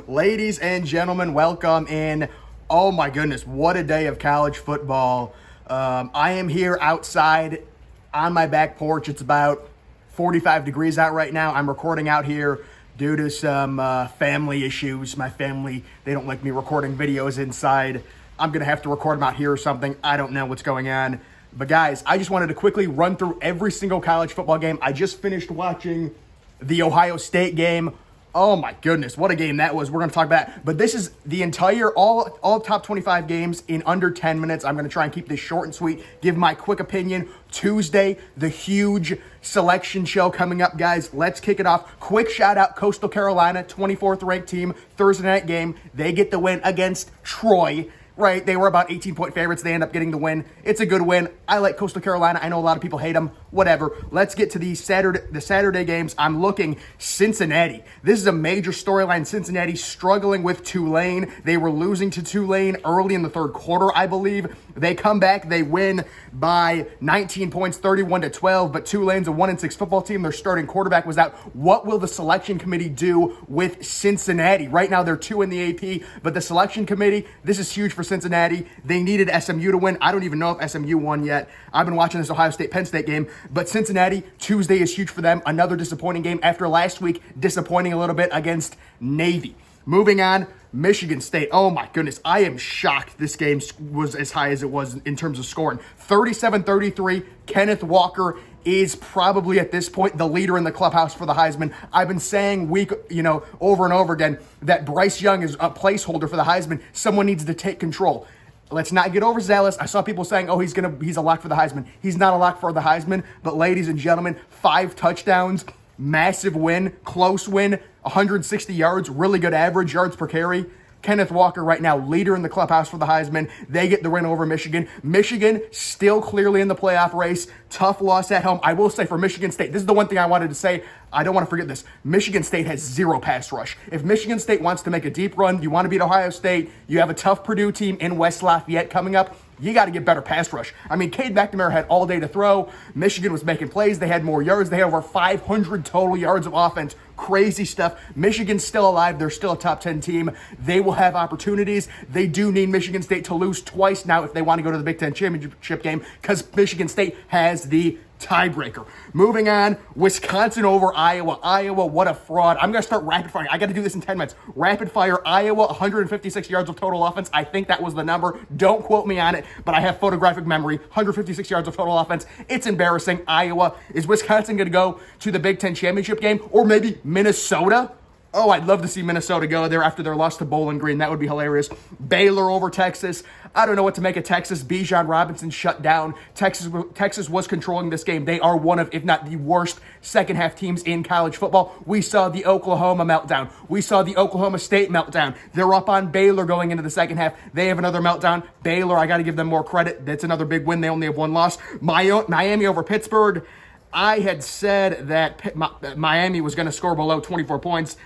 Ladies and gentlemen, welcome in. Oh my goodness, what a day of college football. I am here outside on my back porch. It's about 45 degrees out right now. I'm recording out here due to some family issues. My family, they don't like me recording videos inside. I'm going to have to record them out here or something. I don't know what's going on. But guys, I just wanted to quickly run through every single college football game. I just finished watching the Ohio State game. Oh my goodness, what a game that was. We're going to talk about it. But this is the entire, all top 25 games in under 10 minutes. I'm going to try and keep this short and sweet, give my quick opinion. Tuesday, the huge selection show coming up, guys. Let's kick it off. Quick shout out, Coastal Carolina, 24th ranked team, Thursday night game. They get the win against Troy. Right, they were about 18-point favorites. They end up getting the win. It's a good win. I like Coastal Carolina. I know a lot of people hate them. Whatever. Let's get to the Saturday games. I'm looking Cincinnati. This is a major storyline. Cincinnati struggling with Tulane. They were losing to Tulane early in the third quarter, I believe. They come back. They win by 19 points, 31-12. But Tulane's a 1-6 football team. Their starting quarterback was out. What will the selection committee do with Cincinnati? Right now, they're 2 in the AP. But the selection committee, this is huge for Cincinnati. They needed SMU to win. I don't even know if SMU won yet. I've been watching this Ohio State-Penn State game, but Cincinnati, Tuesday is huge for them. Another disappointing game after last week, disappointing a little bit against Navy. Moving on, Michigan State. Oh my goodness, I am shocked this game was as high as it was in terms of scoring. 37-33, Kenneth Walker is probably at this point the leader in the clubhouse for the Heisman. I've been saying over and over again that Bryce Young is a placeholder for the Heisman. Someone needs to take control. Let's not get overzealous. I saw people saying, oh, he's a lock for the Heisman. He's not a lock for the Heisman, but ladies and gentlemen, 5 touchdowns, massive win, close win, 160 yards, really good average yards per carry. Kenneth Walker right now, leader in the clubhouse for the Heisman. They get the win over Michigan. Michigan still clearly in the playoff race. Tough loss at home. I will say for Michigan State, this is the one thing I wanted to say. I don't want to forget this. Michigan State has 0 pass rush. If Michigan State wants to make a deep run, you want to beat Ohio State, you have a tough Purdue team in West Lafayette coming up, you got to get better pass rush. I mean, Cade McNamara had all day to throw. Michigan was making plays. They had more yards. They had over 500 total yards of offense. Crazy stuff. Michigan's still alive. They're still a top 10 team. They will have opportunities. They do need Michigan State to lose twice now if they want to go to the Big Ten championship game because Michigan State has the tiebreaker. Moving on, Wisconsin over Iowa. Iowa, what a fraud. I'm going to start rapid fire. I got to do this in 10 minutes. Rapid fire, Iowa, 156 yards of total offense. I think that was the number. Don't quote me on it, but I have photographic memory. 156 yards of total offense. It's embarrassing. Iowa. Is Wisconsin going to go to the Big Ten championship game? Or maybe Minnesota? Oh, I'd love to see Minnesota go there after their loss to Bowling Green. That would be hilarious. Baylor over Texas. I don't know what to make of Texas. Bijan Robinson shut down. Texas was controlling this game. They are one of, if not the worst, second-half teams in college football. We saw the Oklahoma meltdown. We saw the Oklahoma State meltdown. They're up on Baylor going into the second half. They have another meltdown. Baylor, I got to give them more credit. That's another big win. They only have 1 loss. Miami over Pittsburgh. I had said that Miami was going to score below 24 points.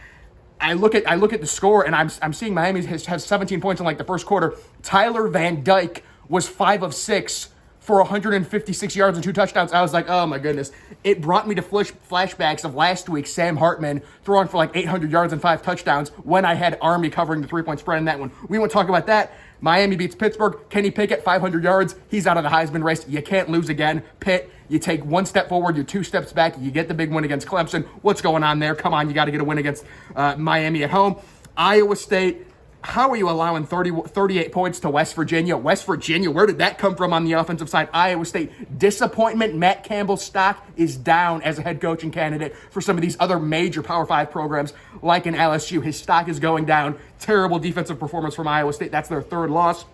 I look at the score, and I'm seeing Miami has 17 points in like the first quarter. Tyler Van Dyke was 5 of 6 for 156 yards and 2 touchdowns. I was like, oh my goodness. It brought me to flashbacks of last week, Sam Hartman throwing for like 800 yards and 5 touchdowns when I had Army covering the 3-point spread in that one. We won't talk about that. Miami beats Pittsburgh. Kenny Pickett, 500 yards. He's out of the Heisman race. You can't lose again. Pitt, you take 1 step forward, you're 2 steps back. You get the big win against Clemson. What's going on there? Come on, you got to get a win against Miami at home. Iowa State, how are you allowing 38 points to West Virginia? West Virginia, where did that come from on the offensive side? Iowa State, disappointment. Matt Campbell's stock is down as a head coaching candidate for some of these other major Power 5 programs like in LSU. His stock is going down. Terrible defensive performance from Iowa State. That's their 3rd loss.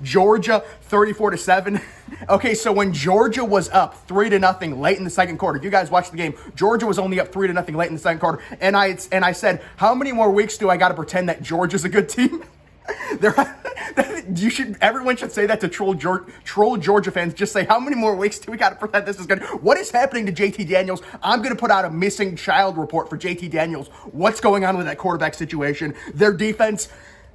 Georgia, 34-7. Okay, so when Georgia was up 3-0 late in the second quarter, if you guys watched the game, Georgia was only up 3-0 late in the second quarter, and I said, how many more weeks do I got to pretend that Georgia's a good team? Everyone should say that to troll Georgia fans. Just say, how many more weeks do we got to pretend this is good? What is happening to JT Daniels? I'm going to put out a missing child report for JT Daniels. What's going on with that quarterback situation? Their defense.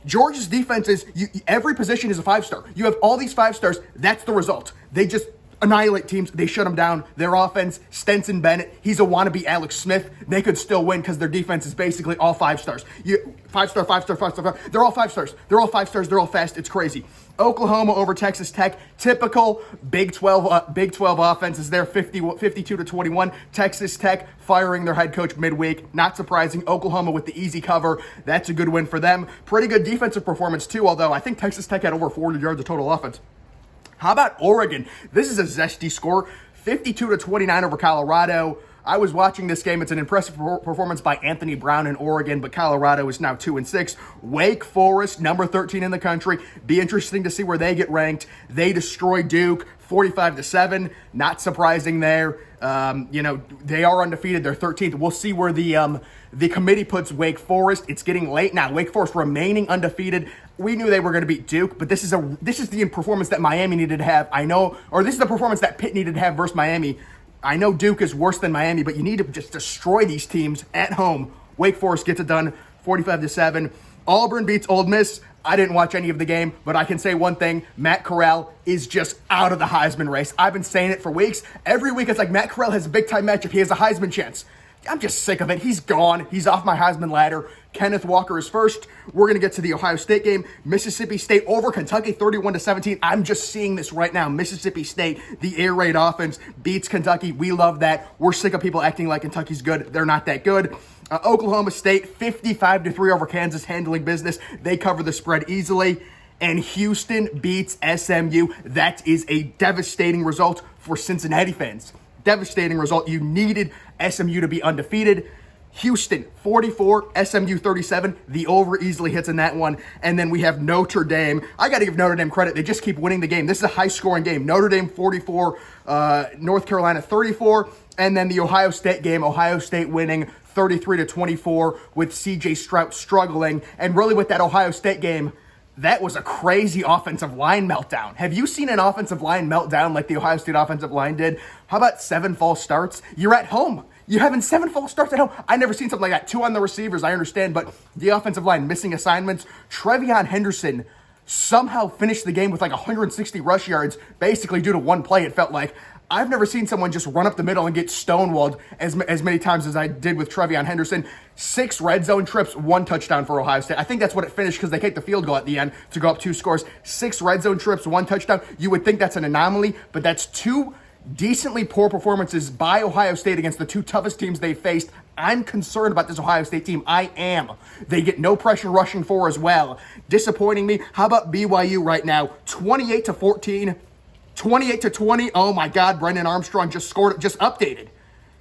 Georgia's defense is, every position is a 5-star. You have all these 5 stars. That's the result. They just annihilate teams. They shut them down. Their offense, Stenson Bennett, he's a wannabe Alex Smith. They could still win because their defense is basically all 5 stars. 5-star, 5-star, 5-star. They're all 5 stars. They're all 5 stars. They're all fast. It's crazy. Oklahoma over Texas Tech. Typical Big 12 offense is there, 52-21. Texas Tech firing their head coach midweek. Not surprising. Oklahoma with the easy cover. That's a good win for them. Pretty good defensive performance too, although I think Texas Tech had over 400 yards of total offense. How about Oregon? This is a zesty score, 52-29 over Colorado. I was watching this game. It's an impressive performance by Anthony Brown in Oregon, but Colorado is now 2-6. Wake Forest, number 13 in the country. Be interesting to see where they get ranked. They destroy Duke 45-7. Not surprising there. They are undefeated. They're 13th. We'll see where the committee puts Wake Forest. It's getting late now. Wake Forest remaining undefeated. We knew they were going to beat Duke, but this is the performance that Miami needed to have. This is the performance that Pitt needed to have versus Miami. I know Duke is worse than Miami, but you need to just destroy these teams at home. Wake Forest gets it done, 45-7. Auburn beats Ole Miss. I didn't watch any of the game, but I can say one thing. Matt Corral is just out of the Heisman race. I've been saying it for weeks. Every week it's like Matt Corral has a big-time matchup. He has a Heisman chance. I'm just sick of it. He's gone. He's off my Heisman ladder. Kenneth Walker is first. We're going to get to the Ohio State game. Mississippi State over Kentucky, 31-17. I'm just seeing this right now. Mississippi State, the air raid offense, beats Kentucky. We love that. We're sick of people acting like Kentucky's good. They're not that good. Oklahoma State, 55-3 over Kansas, handling business. They cover the spread easily. And Houston beats SMU. That is a devastating result for Cincinnati fans. Devastating result. You needed SMU to be undefeated. Houston, 44, SMU 37. The over easily hits in that one. And then we have Notre Dame. I got to give Notre Dame credit. They just keep winning the game. This is a high-scoring game. Notre Dame 44, North Carolina 34. And then the Ohio State game, Ohio State winning 33-24 with C.J. Stroud struggling. And really with that Ohio State game, that was a crazy offensive line meltdown. Have you seen an offensive line meltdown like the Ohio State offensive line did? How about 7 false starts? You're at home. You're having 7 false starts at home. I never seen something like that. 2 on the receivers, I understand, but the offensive line missing assignments. Trevion Henderson somehow finished the game with like 160 rush yards, basically due to one play, it felt like. I've never seen someone just run up the middle and get stonewalled as many times as I did with Trevion Henderson. 6 red zone trips, 1 touchdown for Ohio State. I think that's what it finished because they kicked the field goal at the end to go up 2 scores. 6 red zone trips, 1 touchdown. You would think that's an anomaly, but that's 2 decently poor performances by Ohio State against the 2 toughest teams they faced. I'm concerned about this Ohio State team. I am. They get no pressure rushing for as well. Disappointing me. How about BYU right now? 28-14. 28-20. Oh my God, Brendan Armstrong just scored, just updated.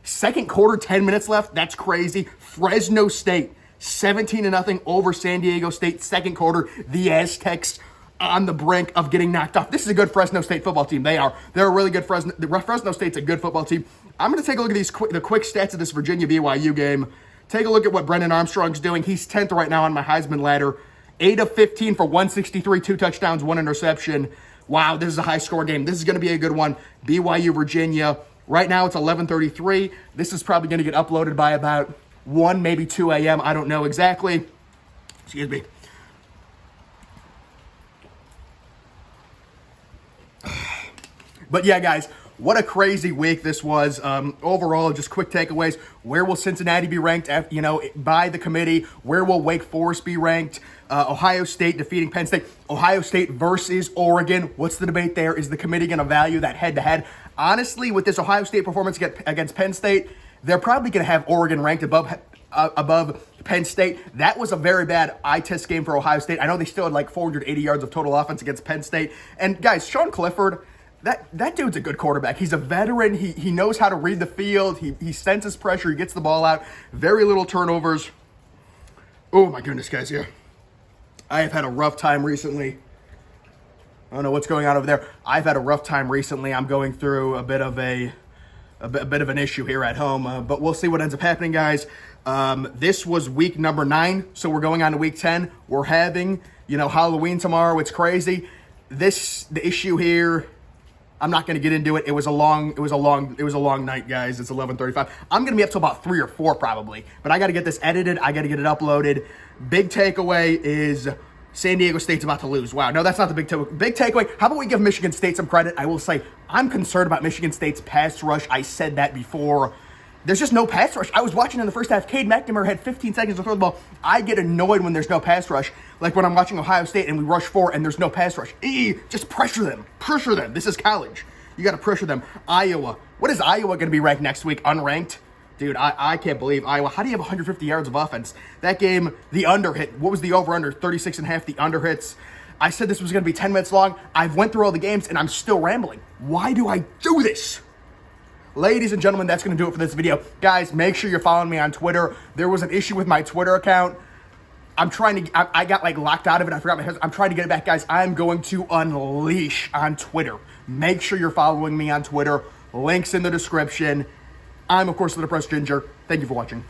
Second quarter, 10 minutes left. That's crazy. Fresno State, 17-0 over San Diego State. Second quarter, the Aztecs on the brink of getting knocked off. This is a good Fresno State football team. They are. They're a really good Fresno State's a good football team. I'm going to take a look at the quick stats of this Virginia BYU game. Take a look at what Brendan Armstrong's doing. He's 10th right now on my Heisman ladder. 8 of 15 for 163, 2 touchdowns, 1 interception. Wow, this is a high-score game. This is going to be a good one. BYU, Virginia. Right now, it's 11:33. This is probably going to get uploaded by about 1, maybe 2 a.m. I don't know exactly. Excuse me. But yeah, guys, what a crazy week this was. Overall, just quick takeaways. Where will Cincinnati be ranked, by the committee? Where will Wake Forest be ranked? Ohio State defeating Penn State. Ohio State versus Oregon. What's the debate there? Is the committee going to value that head-to-head? Honestly, with this Ohio State performance against Penn State, they're probably going to have Oregon ranked above Penn State. That was a very bad eye test game for Ohio State. I know they still had like 480 yards of total offense against Penn State. And guys, Sean Clifford, that dude's a good quarterback. He's a veteran. He knows how to read the field. He senses pressure. He gets the ball out. Very little turnovers. Oh my goodness, guys, yeah. I have had a rough time recently. I don't know what's going on over there. I've had a rough time recently. I'm going through a bit of an issue here at home, but we'll see what ends up happening, guys. This was week number 9, so we're going on to week 10. We're having, Halloween tomorrow. It's crazy. The issue here, I'm not going to get into it. It was a long night, guys. It's 11:35. I'm going to be up till about 3 or 4 probably, but I got to get this edited. I got to get it uploaded. Big takeaway is San Diego State's about to lose. Wow, no, that's not the big takeaway. How about we give Michigan State some credit? I will say I'm concerned about Michigan State's pass rush. I said that before. There's just no pass rush. I was watching in the first half. Cade McNamara had 15 seconds to throw the ball. I get annoyed when there's no pass rush, like when I'm watching Ohio State and we rush 4 and there's no pass rush. Just pressure them. Pressure them. This is college. You got to pressure them. Iowa. What is Iowa going to be ranked next week? Unranked? Dude, I can't believe Iowa. How do you have 150 yards of offense? That game, the under hit. What was the over-under? 36.5, the under hits. I said this was going to be 10 minutes long. I've went through all the games, and I'm still rambling. Why do I do this? Ladies and gentlemen, that's going to do it for this video. Guys, make sure you're following me on Twitter. There was an issue with my Twitter account. I got like locked out of it. I forgot my head. I'm trying to get it back, guys. I'm going to unleash on Twitter. Make sure you're following me on Twitter. Links in the description. I'm, of course, the Depressed Ginger. Thank you for watching.